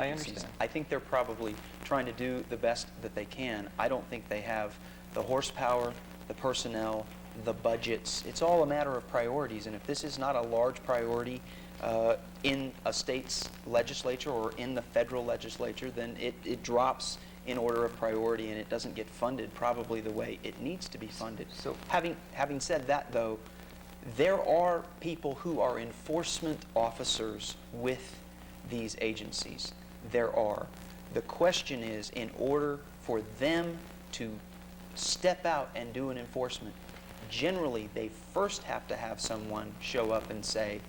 agencies. understand. I think they're probably trying to do the best that they can. I don't think they have the horsepower, the personnel, the budgets. It's all a matter of priorities, and if this is not a large priority in a state's legislature or in the federal legislature, then it drops in order of priority, and it doesn't get funded probably the way it needs to be funded. So having said that, though, there are people who are enforcement officers with these agencies. There are. The question is, in order for them to step out and do an enforcement, generally they first have to have someone show up and say,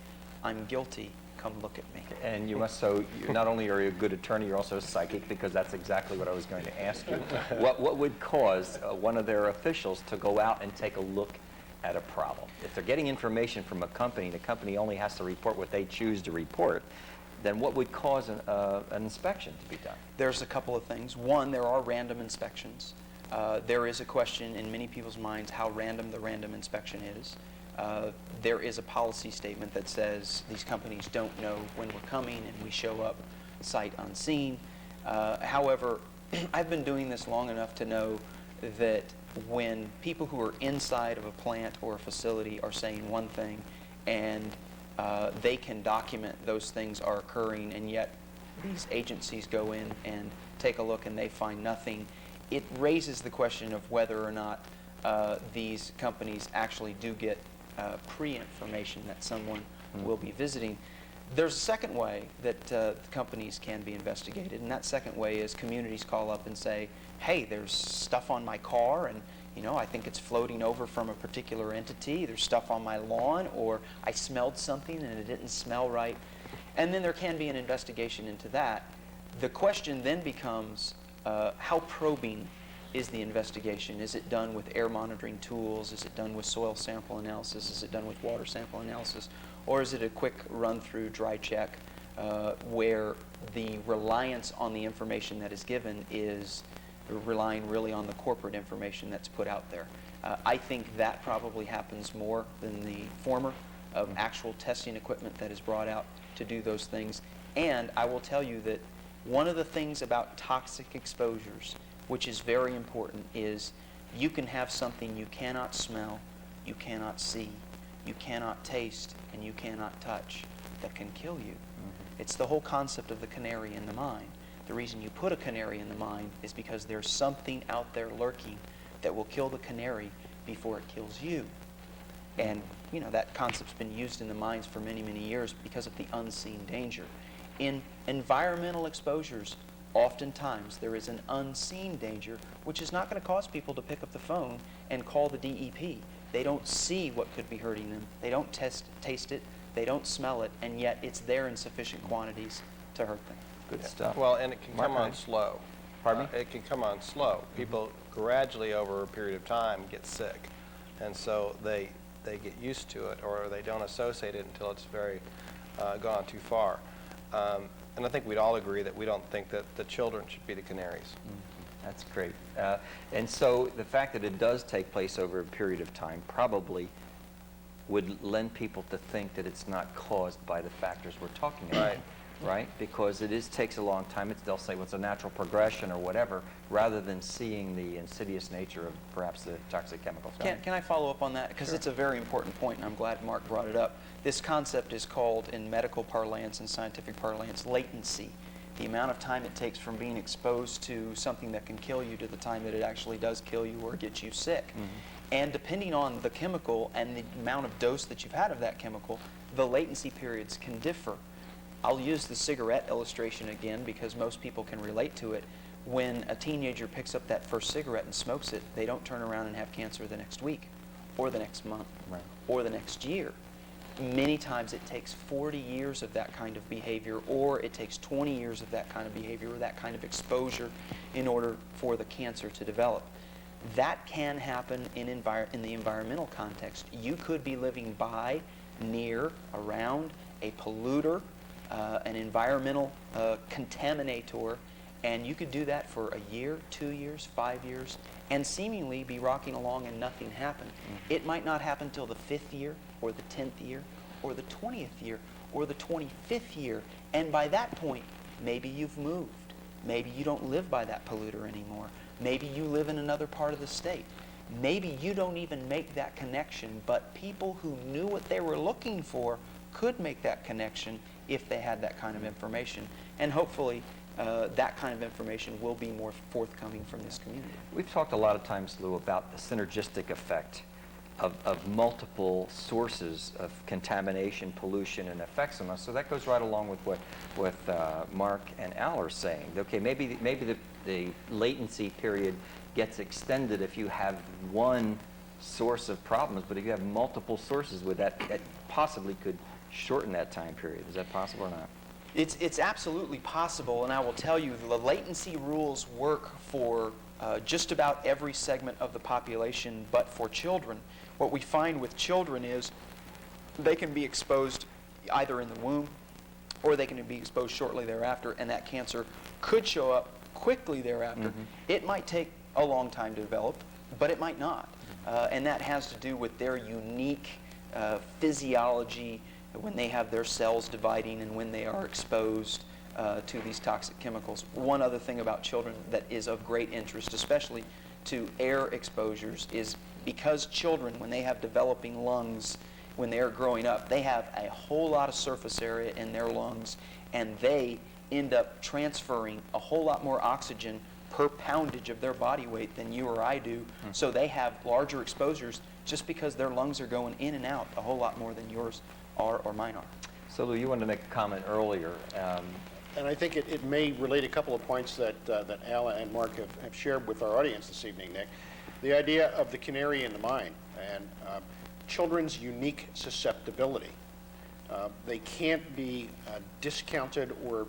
I'm guilty, come look at me. And you must, so you not only are you a good attorney, you're also a psychic, because that's exactly what I was going to ask you. What would cause one of their officials to go out and take a look at a problem? If they're getting information from a company, the company only has to report what they choose to report, then what would cause an inspection to be done? There's a couple of things. One, there are random inspections. There is a question in many people's minds how random the random inspection is. There is a policy statement that says these companies don't know when we're coming and we show up sight unseen. However, I've been doing this long enough to know that when people who are inside of a plant or a facility are saying one thing and they can document those things are occurring, and yet these agencies go in and take a look and they find nothing, it raises the question of whether or not these companies actually do get pre-information that someone will be visiting. There's a second way that companies can be investigated, and that second way is communities call up and say, hey, there's stuff on my car, and I think it's floating over from a particular entity. There's stuff on my lawn, or I smelled something and it didn't smell right. And then there can be an investigation into that. The question then becomes, how probing is the investigation? Is it done with air monitoring tools? Is it done with soil sample analysis? Is it done with water sample analysis? Or is it a quick run-through dry check where the reliance on the information that is given is relying really on the corporate information that's put out there? I think that probably happens more than the former, of actual testing equipment that is brought out to do those things. And I will tell you that one of the things about toxic exposures, which is very important, is you can have something you cannot smell, you cannot see, you cannot taste, and you cannot touch that can kill you. It's the whole concept of the canary in the mine. The reason you put a canary in the mine is because there's something out there lurking that will kill the canary before it kills you. And that concept's been used in the mines for many, many years because of the unseen danger. In environmental exposures, oftentimes there is an unseen danger which is not going to cause people to pick up the phone and call the DEP. They don't see what could be hurting them. They don't taste it. They don't smell it, and yet it's there in sufficient quantities to hurt them. Good stuff. Well, and it can come on slow. Pardon me? It can come on slow. People gradually over a period of time get sick, and so they get used to it, or they don't associate it until it's very gone too far. And I think we'd all agree that we don't think that the children should be the canaries. That's great. And so the fact that it does take place over a period of time probably would lend people to think that it's not caused by the factors we're talking about. Right? Because it takes a long time. They'll say, well, it's a natural progression or whatever, rather than seeing the insidious nature of perhaps the toxic chemicals. Can I follow up on that? Because it's a very important point, and I'm glad Mark brought it up. This concept is called, in medical parlance and scientific parlance, latency. The amount of time it takes from being exposed to something that can kill you to the time that it actually does kill you or get you sick. And depending on the chemical and the amount of dose that you've had of that chemical, the latency periods can differ. I'll use the cigarette illustration again because most people can relate to it. When a teenager picks up that first cigarette and smokes it, they don't turn around and have cancer the next week or the next month or the next year. Many times it takes 40 years of that kind of behavior, or it takes 20 years of that kind of behavior or that kind of exposure in order for the cancer to develop. That can happen in the environmental context. You could be living by, near, around a polluter, an environmental contaminator, and you could do that for a year, 2 years, 5 years, and seemingly be rocking along and nothing happened. It might not happen till the 5th year, or the 10th year, or the 20th year, or the 25th year, and by that point, Maybe you've moved. Maybe you don't live by that polluter anymore. Maybe you live in another part of the state. Maybe you don't even make that connection, but people who knew what they were looking for could make that connection if they had that kind of information. And hopefully, that kind of information will be more forthcoming from this community. We've talked a lot of times, Lou, about the synergistic effect of multiple sources of contamination, pollution, and effects on us. So that goes right along with what Mark and Al are saying. Okay, maybe the latency period gets extended if you have one source of problems, but if you have multiple sources with that possibly could shorten that time period. Is that possible or not? It's absolutely possible, and I will tell you, the latency rules work for just about every segment of the population, but for children. What we find with children is they can be exposed either in the womb or they can be exposed shortly thereafter, and that cancer could show up quickly thereafter. It might take a long time to develop, but it might not. And that has to do with their unique physiology when they have their cells dividing and when they are exposed to these toxic chemicals. One other thing about children that is of great interest, especially to air exposures, is because children, when they have developing lungs, when they are growing up, they have a whole lot of surface area in their lungs, and they end up transferring a whole lot more oxygen per poundage of their body weight than you or I do. So they have larger exposures just because their lungs are going in and out a whole lot more than yours are or mine are. So Lou, you wanted to make a comment earlier. And I think it may relate a couple of points that Al and Mark have shared with our audience this evening, Nick. The idea of the canary in the mine and children's unique susceptibility. They can't be discounted or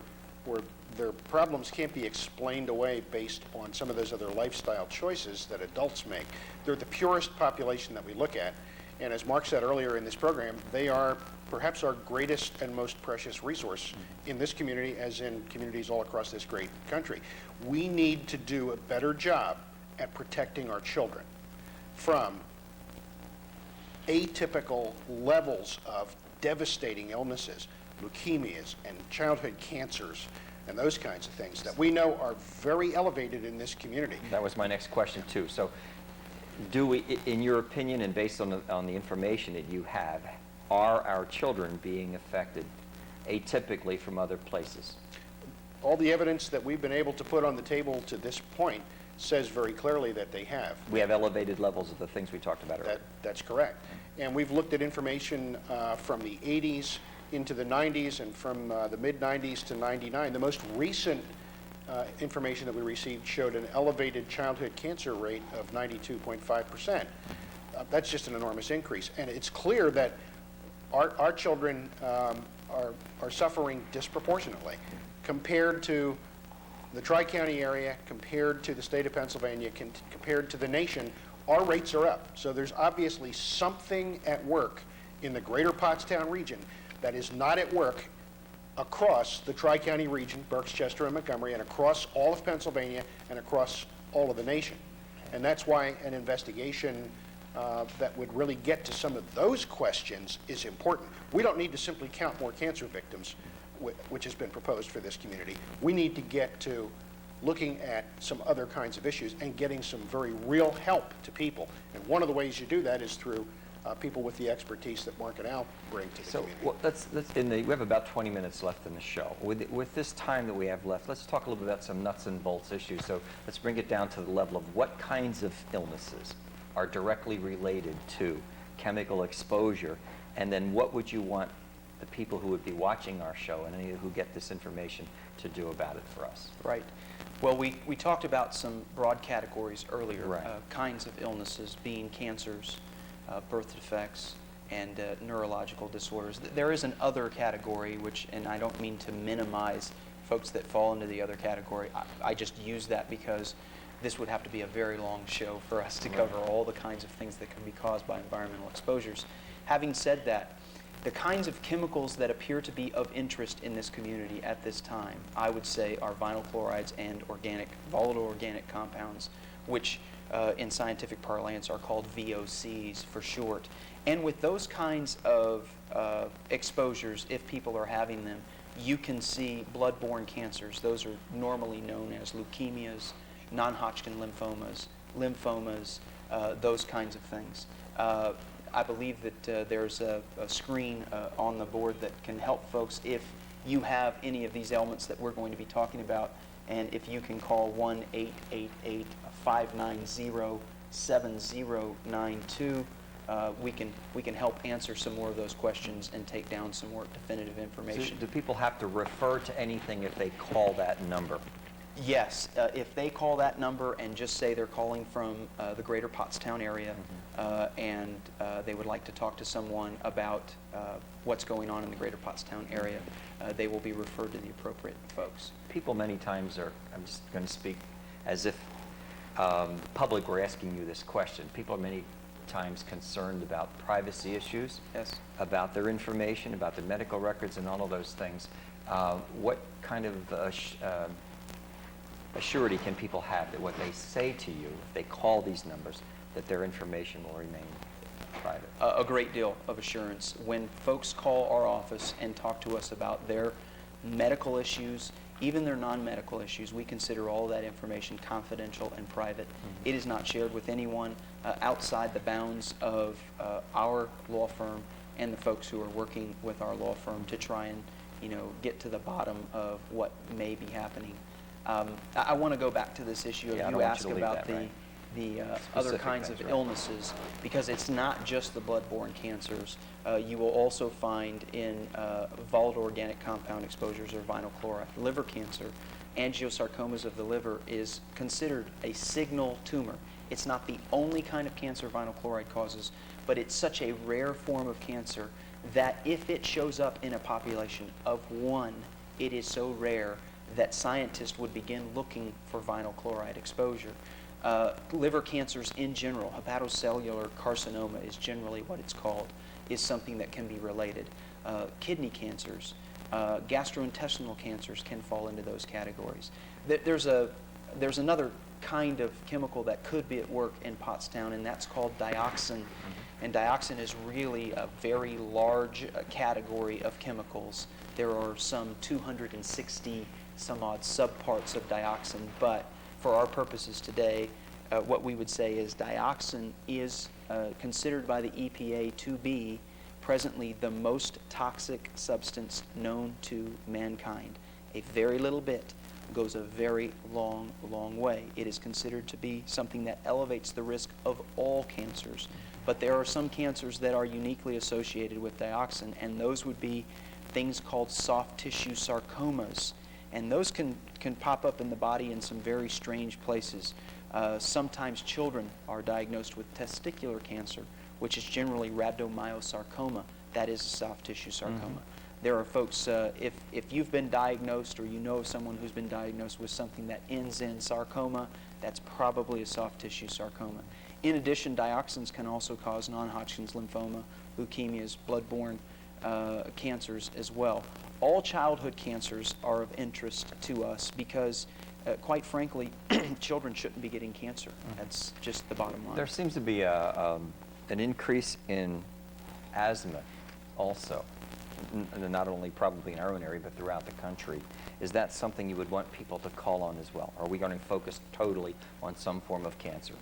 their problems can't be explained away based on some of those other lifestyle choices that adults make. They're the purest population that we look at. And as Mark said earlier in this program, they are perhaps our greatest and most precious resource in this community as in communities all across this great country. We need to do a better job at protecting our children from atypical levels of devastating illnesses, leukemias and childhood cancers and those kinds of things that we know are very elevated in this community. That was my next question too. So do we, in your opinion and based on the information that you have, are our children being affected atypically from other places? All the evidence that we've been able to put on the table to this point says very clearly that they have. We have elevated levels of the things we talked about earlier. That's correct. And we've looked at information from the 80s into the 90s and from the mid-90s to 99. The most recent information that we received showed an elevated childhood cancer rate of 92.5%. That's just an enormous increase. And it's clear that our children are suffering disproportionately compared to the Tri-County area, compared to the state of Pennsylvania, compared to the nation. Our rates are up. So there's obviously something at work in the greater Pottstown region that is not at work across the Tri-County region, Berks, Chester, and Montgomery, and across all of Pennsylvania and across all of the nation. And that's why an investigation that would really get to some of those questions is important. We don't need to simply count more cancer victims, which has been proposed for this community. We need to get to looking at some other kinds of issues and getting some very real help to people. And one of the ways you do that is through people with the expertise that Mark and Al bring to the community. Well, we have about 20 minutes left in the show. With this time that we have left, let's talk a little bit about some nuts and bolts issues. So let's bring it down to the level of what kinds of illnesses are directly related to chemical exposure, and then what would you want the people who would be watching our show and any who get this information to do about it for us? Right. Well, we talked about some broad categories earlier, Right. Kinds of illnesses being cancers, birth defects, and neurological disorders. There is an other category, and I don't mean to minimize folks that fall into the other category. I just use that because this would have to be a very long show for us to cover all the kinds of things that can be caused by environmental exposures. Having said that, the kinds of chemicals that appear to be of interest in this community at this time, I would say, are vinyl chlorides and volatile organic compounds, which in scientific parlance are called VOCs for short. And with those kinds of exposures, if people are having them, you can see blood-borne cancers. Those are normally known as leukemias, non-Hodgkin lymphomas, those kinds of things. I believe that there's a screen on the board that can help folks if you have any of these ailments that we're going to be talking about, and if you can call 1-888-590-7092, we can help answer some more of those questions and take down some more definitive So information. do people have to refer to anything if they call that number? Yes, if they call that number and just say they're calling from the greater Pottstown area, and they would like to talk to someone about what's going on in the greater Pottstown area, they will be referred to the appropriate folks. People many times are, I'm just going to speak as if the public were asking you this question. People are many times concerned about privacy issues, Yes. about their information, about their medical records, and all of those things. What kind of assurity can people have that what they say to you, if they call these numbers, that their information will remain private? A great deal of assurance. When folks call our office and talk to us about their medical issues, even their non-medical issues, we consider all that information confidential and private. It is not shared with anyone outside the bounds of our law firm and the folks who are working with our law firm to try and, get to the bottom of what may be happening. I want to go back to this issue of Yeah, I don't you want ask you to leave about that, right. the other Specific kinds things, of right. illnesses, because it's not just the blood-borne cancers. You will also find in volatile organic compound exposures or vinyl chloride. Liver cancer, angiosarcomas of the liver, is considered a signal tumor. It's not the only kind of cancer vinyl chloride causes, but it's such a rare form of cancer that if it shows up in a population of one, it is so rare that scientists would begin looking for vinyl chloride exposure. Liver cancers in general, hepatocellular carcinoma is generally what it's called, is something that can be related. Kidney cancers, gastrointestinal cancers can fall into those categories. There's another kind of chemical that could be at work in Pottstown, and that's called dioxin. And dioxin is really a very large category of chemicals. There are some 260 some odd subparts of dioxin, but for our purposes today, what we would say is dioxin is considered by the EPA to be presently the most toxic substance known to mankind. A very little bit goes a very long, long way. It is considered to be something that elevates the risk of all cancers. But there are some cancers that are uniquely associated with dioxin, and those would be things called soft tissue sarcomas. And those can pop up in the body in some very strange places. Sometimes children are diagnosed with testicular cancer, which is generally rhabdomyosarcoma. That is a soft tissue sarcoma. There are folks, if you've been diagnosed or you know of someone who's been diagnosed with something that ends in sarcoma, that's probably a soft tissue sarcoma. In addition, dioxins can also cause non-Hodgkin's lymphoma, leukemias, blood-borne cancers as well. All childhood cancers are of interest to us because, quite frankly, children shouldn't be getting cancer. That's just the bottom line. There seems to be an increase in asthma also, not only probably in our own area, but throughout the country. Is that something you would want people to call on as well? Or are we going to focus totally on some form of cancer?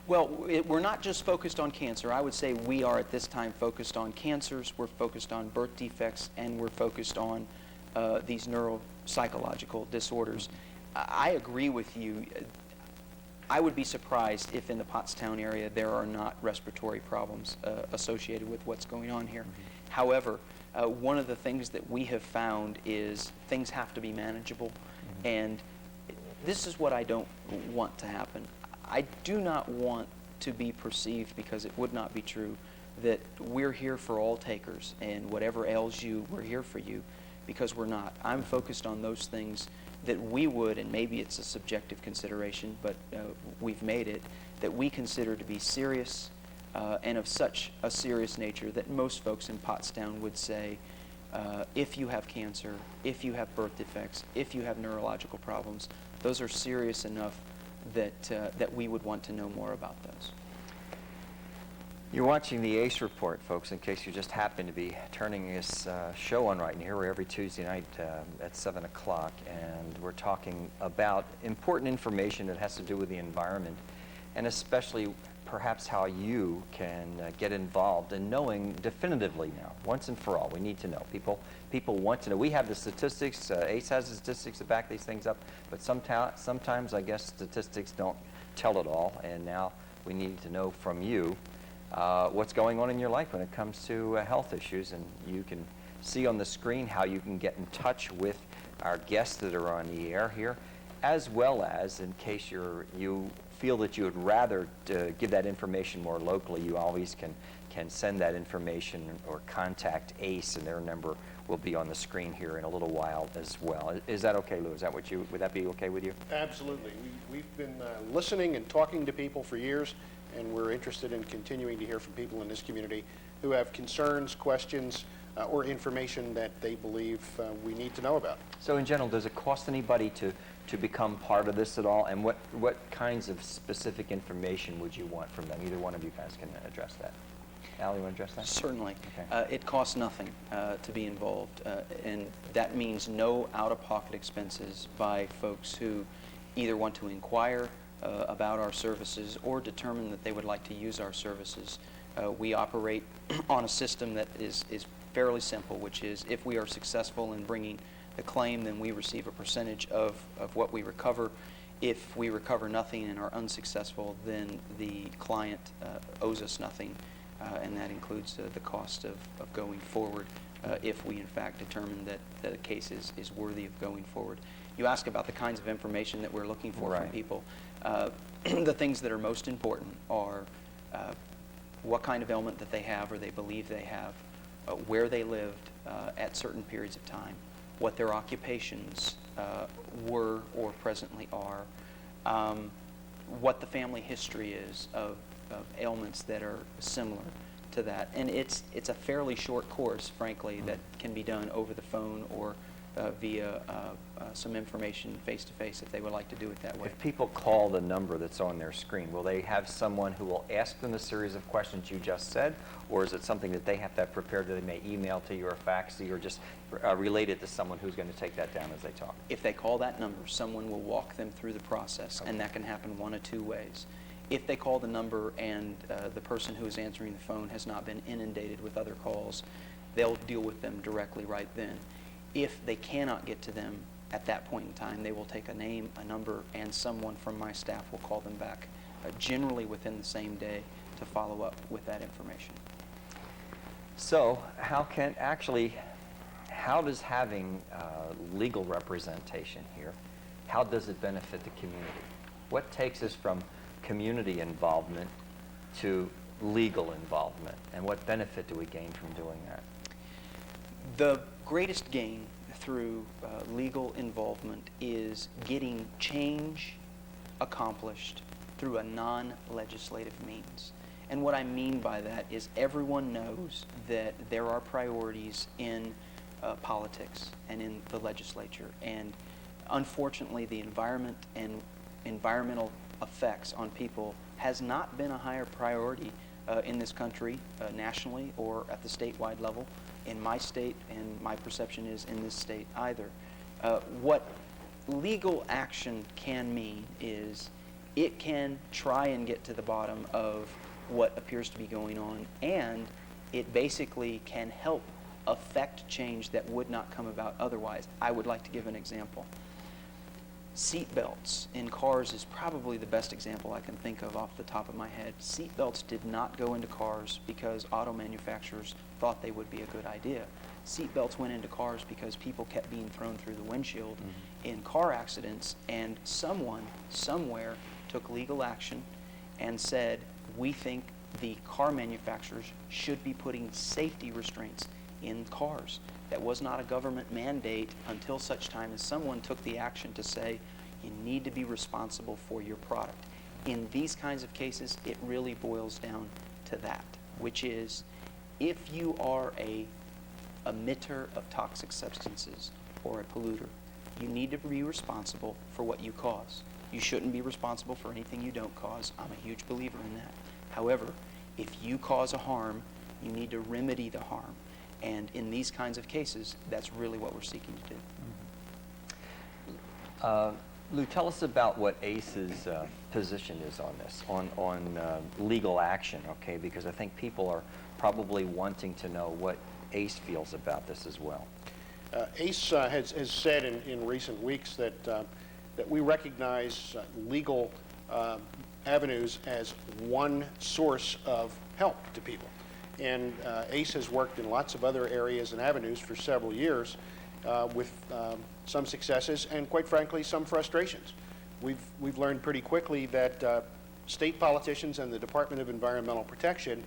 Well, we're not just focused on cancer. I would say we are at this time focused on cancers, we're focused on birth defects, and we're focused on these neuropsychological disorders. I agree with you. I would be surprised if in the Pottstown area there are not respiratory problems associated with what's going on here. However, one of the things that we have found is things have to be manageable, and this is what I don't want to happen. I do not want to be perceived, because it would not be true, that we're here for all takers and whatever ails you, we're here for you, because we're not. I'm focused on those things that we would, and maybe it's a subjective consideration, but we've made it, that we consider to be serious and of such a serious nature that most folks in Pottstown would say, if you have cancer, if you have birth defects, if you have neurological problems, those are serious enough that we would want to know more about those. You're watching the ACE Report, folks, in case you just happen to be turning this show on right now. We're every Tuesday night at 7 o'clock, and we're talking about important information that has to do with the environment, and especially perhaps how you can get involved in knowing definitively now, once and for all. We need to know. People want to know. We have the statistics. ACE has the statistics to back these things up, but sometimes I guess statistics don't tell it all, and now we need to know from you what's going on in your life when it comes to health issues. And you can see on the screen how you can get in touch with our guests that are on the air here, as well as, in case you feel that you would rather give that information more locally, you always can send that information or contact ACE, and their number will be on the screen here in a little while as well. Is that okay, Lou? Would that be okay with you? Absolutely. We've been listening and talking to people for years, and we're interested in continuing to hear from people in this community who have concerns, questions, or information that they believe we need to know about. So in general, does it cost anybody to become part of this at all? And what kinds of specific information would you want from them? Either one of you guys can address that. Al, you want to address that? Certainly. Okay. It costs nothing to be involved, and that means no out-of-pocket expenses by folks who either want to inquire about our services or determine that they would like to use our services. We operate on a system that is fairly simple, which is if we are successful in bringing the claim, then we receive a percentage of what we recover. If we recover nothing and are unsuccessful, then the client owes us nothing, and that includes the cost of going forward if we in fact determine that a case is worthy of going forward. You ask about the kinds of information that we're looking for from people. The things that are most important are what kind of ailment that they have or they believe they have, where they lived at certain periods of time, what their occupations were or presently are, what the family history is of ailments that are similar to that. And it's a fairly short course, frankly, that can be done over the phone or via some information face-to-face if they would like to do it that way. If people call the number that's on their screen, will they have someone who will ask them the series of questions you just said, or is it something that they have to have prepared that they may email to you or fax to you, or just relate it to someone who's going to take that down as they talk? If they call that number, someone will walk them through the process, and that can happen one of two ways. If they call the number and the person who is answering the phone has not been inundated with other calls, they'll deal with them directly right then. If they cannot get to them at that point in time, they will take a name, a number, and someone from my staff will call them back, generally within the same day, to follow up with that information. So how does having legal representation here, how does it benefit the community? What takes us from community involvement to legal involvement, and what benefit do we gain from doing that? The greatest gain through legal involvement is getting change accomplished through a non-legislative means. And what I mean by that is everyone knows that there are priorities in politics and in the legislature. And unfortunately, the environment and environmental effects on people has not been a higher priority in this country, nationally or at the statewide level, in my state, and my perception is in this state either. What legal action can mean is it can try and get to the bottom of what appears to be going on, and it basically can help affect change that would not come about otherwise. I would like to give an example. Seat belts in cars is probably the best example I can think of off the top of my head. Seat belts did not go into cars because auto manufacturers thought they would be a good idea. Seat belts went into cars because people kept being thrown through the windshield in car accidents, and someone somewhere took legal action and said, we think the car manufacturers should be putting safety restraints in cars. That was not a government mandate until such time as someone took the action to say, you need to be responsible for your product. In these kinds of cases, it really boils down to that, which is if you are a emitter of toxic substances or a polluter, you need to be responsible for what you cause. You shouldn't be responsible for anything you don't cause. I'm a huge believer in that. However, If you cause a harm, you need to remedy the harm. And in these kinds of cases, that's really what we're seeking to do. Lou, tell us about what ACE's position is on this, on legal action, okay? Because I think people are probably wanting to know what ACE feels about this as well. ACE has said in recent weeks that we recognize legal avenues as one source of help to people. And ACE has worked in lots of other areas and avenues for several years with some successes and, quite frankly, some frustrations. We've learned pretty quickly that state politicians and the Department of Environmental Protection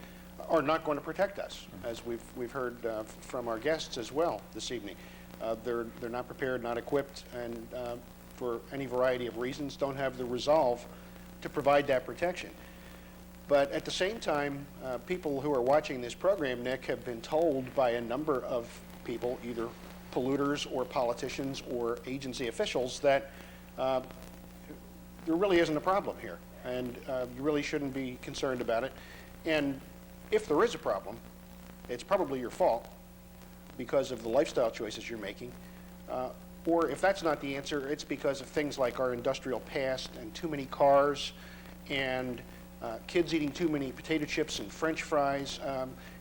are not going to protect us, as we've heard from our guests as well this evening. They're not prepared, not equipped, and for any variety of reasons don't have the resolve to provide that protection. But at the same time, people who are watching this program, Nick, have been told by a number of people, either polluters or politicians or agency officials, that there really isn't a problem here, and you really shouldn't be concerned about it. And if there is a problem, it's probably your fault because of the lifestyle choices you're making. Or if that's not the answer, it's because of things like our industrial past and too many cars and kids eating too many potato chips and French fries.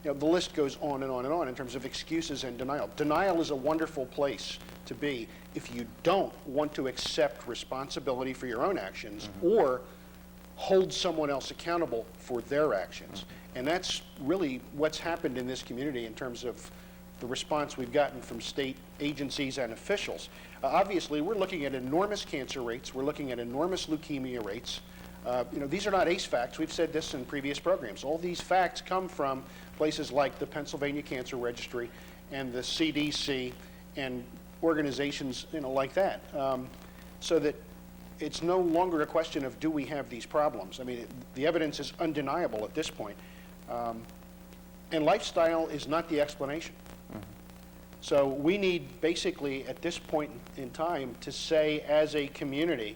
The list goes on and on and on in terms of excuses and denial. Denial is a wonderful place to be if you don't want to accept responsibility for your own actions or hold someone else accountable for their actions. And that's really what's happened in this community in terms of the response we've gotten from state agencies and officials. Obviously, we're looking at enormous cancer rates. We're looking at enormous leukemia rates. These are not ACE facts. We've said this in previous programs. All these facts come from places like the Pennsylvania Cancer Registry and the CDC and organizations like that. So that it's no longer a question of do we have these problems. I mean, the evidence is undeniable at this point. And lifestyle is not the explanation. So we need basically at this point in time to say as a community,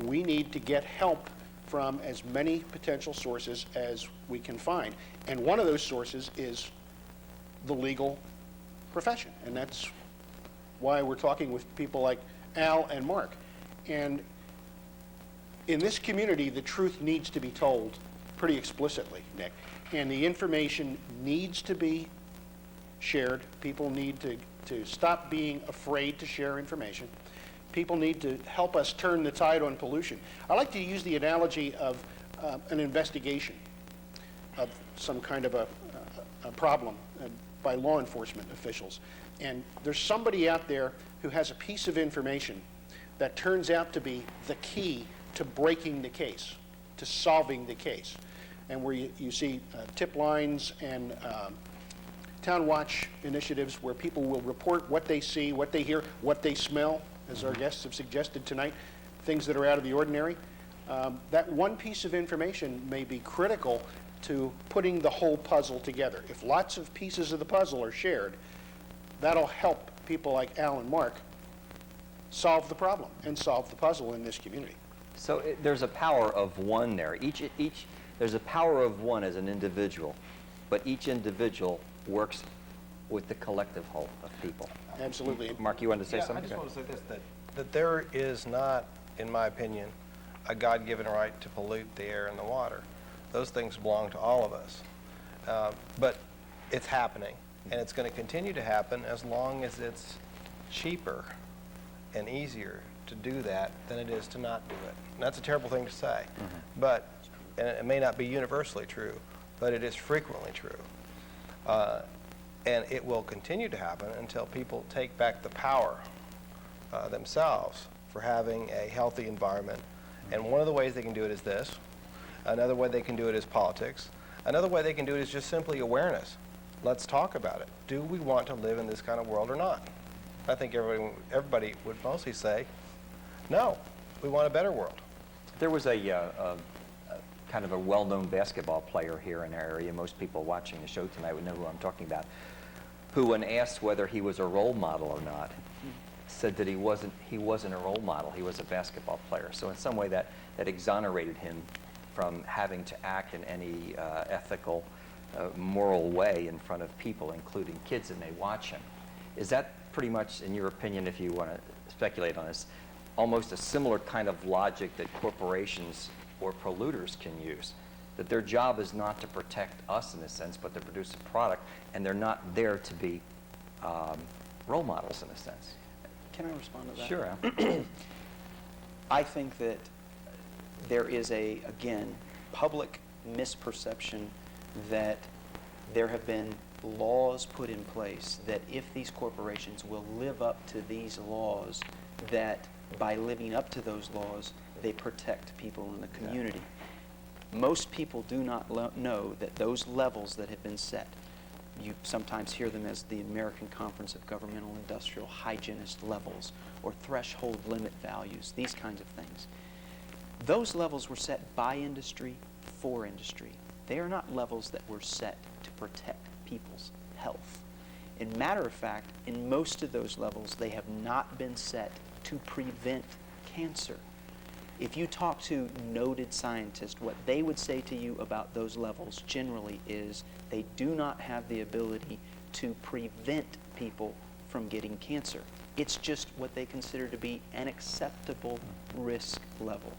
we need to get help from as many potential sources as we can find. And one of those sources is the legal profession. And that's why we're talking with people like Al and Mark. And in this community, the truth needs to be told pretty explicitly, Nick. And the information needs to be shared. People need to stop being afraid to share information. People need to help us turn the tide on pollution. I like to use the analogy of an investigation of some kind of a problem by law enforcement officials. And there's somebody out there who has a piece of information that turns out to be the key to breaking the case, to solving the case. And where you see tip lines and town watch initiatives where people will report what they see, what they hear, what they smell, as our guests have suggested tonight, things that are out of the ordinary. That one piece of information may be critical to putting the whole puzzle together. If lots of pieces of the puzzle are shared, that'll help people like Al and Mark solve the problem and solve the puzzle in this community. So there's a power of one there. There's a power of one as an individual, but each individual works with the collective whole of people. Absolutely. Mark, you wanted to say Yeah, something? I just want to say this, that there is not, in my opinion, a God-given right to pollute the air and the water. Those things belong to all of us. But it's happening, and it's going to continue to happen as long as it's cheaper and easier to do that than it is to not do it. And that's a terrible thing to say, but and it may not be universally true, but it is frequently true. And it will continue to happen until people take back the power themselves for having a healthy environment. And one of the ways they can do it is this. Another way they can do it is politics. Another way they can do it is just simply awareness. Let's talk about it. Do we want to live in this kind of world or not? I think everybody would mostly say, no, we want a better world. There was a kind of a well-known basketball player here in our area. Most people watching the show tonight would know who I'm talking about, who, when asked whether he was a role model or not, said that he wasn't a role model. He was a basketball player. So in some way that exonerated him from having to act in any ethical, moral way in front of people, including kids that may watch him. Is that pretty much, in your opinion, if you want to speculate on this, almost a similar kind of logic that corporations or polluters can use? That their job is not to protect us in a sense, but to produce a product, and they're not there to be role models in a sense. Can I respond to that? Sure, Al. I think that there is again, public misperception that there have been laws put in place that if these corporations will live up to these laws, that by living up to those laws, they protect people in the community. Most people do not know that those levels that have been set, you sometimes hear them as the American Conference of Governmental Industrial Hygienist levels or threshold limit values, these kinds of things. Those levels were set by industry for industry. They are not levels that were set to protect people's health. In matter of fact, in most of those levels, they have not been set to prevent cancer. If you talk to noted scientists, what they would say to you about those levels generally is they do not have the ability to prevent people from getting cancer. It's just what they consider to be an acceptable risk level.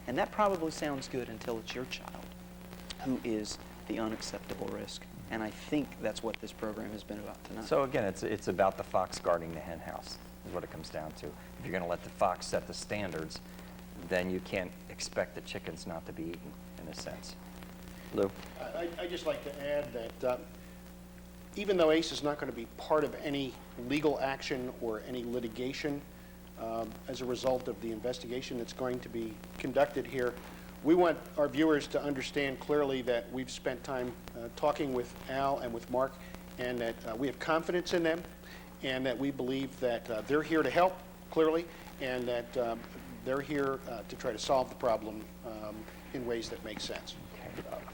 And that probably sounds good until it's your child who is the unacceptable risk. And I think that's what this program has been about tonight. So again, it's about the fox guarding the hen house, is what it comes down to. If you're going to let the fox set the standards, then you can't expect the chickens not to be eaten, in a sense. Lou? I'd just like to add that even though ACE is not going to be part of any legal action or any litigation as a result of the investigation that's going to be conducted here, we want our viewers to understand clearly that we've spent time talking with Al and with Mark, and that we have confidence in them, and that we believe that they're here to help, clearly, and that they're here to try to solve the problem in ways that make sense.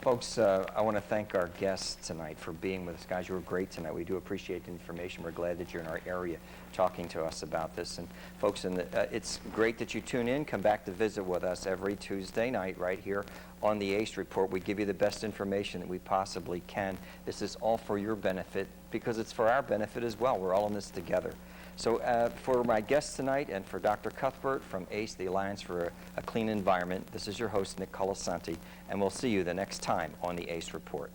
Folks, I want to thank our guests tonight for being with us. Guys, you were great tonight. We do appreciate the information. We're glad that you're in our area talking to us about this. And folks, it's great that you tune in. Come back to visit with us every Tuesday night right here on the ACE Report. We give you the best information that we possibly can. This is all for your benefit because it's for our benefit as well. We're all in this together. So for my guests tonight and for Dr. Cuthbert from ACE, the Alliance for a Clean Environment, this is your host, Nick Colasanti, and we'll see you the next time on the ACE Report.